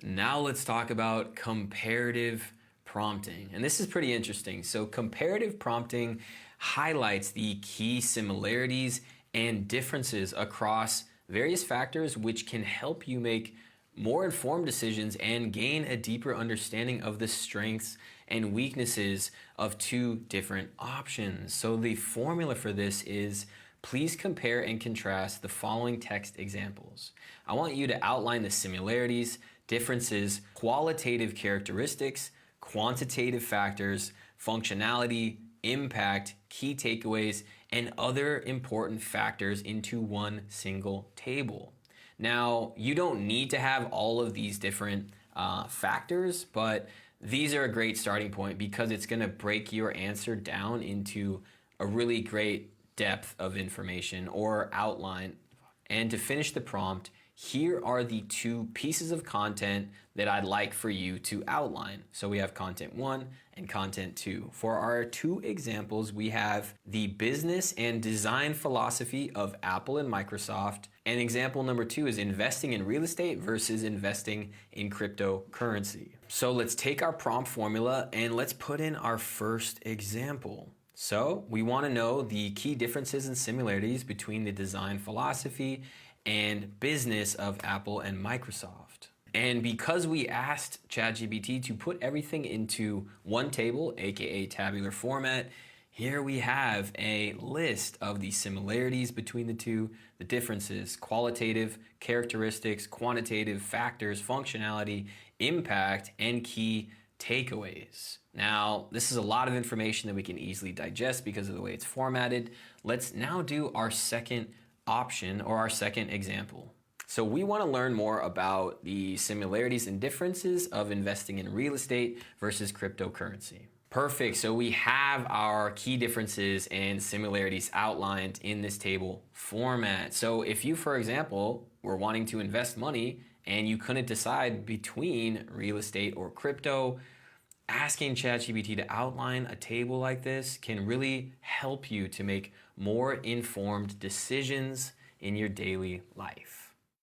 Now let's talk about comparative prompting. And this is pretty interesting. So comparative prompting highlights the key similarities and differences across various factors which can help you make more informed decisions and gain a deeper understanding of the strengths and weaknesses of two different options. So the formula for this is please compare and contrast the following text examples. I want you to outline the similarities, differences, qualitative characteristics, quantitative factors, functionality, impact, key takeaways, and other important factors into one single table. Now, you don't need to have all of these different factors, but these are a great starting point because it's going to break your answer down into a really great depth of information or outline. And to finish the prompt, here are the two pieces of content that I'd like for you to outline. So we have content 1 and content 2. For our two examples, we have the business and design philosophy of Apple and Microsoft. And example number 2 is investing in real estate versus investing in cryptocurrency. So let's take our prompt formula and let's put in our first example. So we want to know the key differences and similarities between the design philosophy and business of Apple and Microsoft. And because we asked ChatGPT to put everything into one table, aka tabular format, here we have a list of the similarities between the two, the differences, qualitative characteristics, quantitative factors, functionality, impact, and key takeaways. Now, this is a lot of information that we can easily digest because of the way it's formatted. Let's now do our second option or our second example. So we want to learn more about the similarities and differences of investing in real estate versus cryptocurrency. Perfect. So we have our key differences and similarities outlined in this table format. So if you, for example, were wanting to invest money and you couldn't decide between real estate or crypto, asking ChatGPT to outline a table like this can really help you to make more informed decisions in your daily life.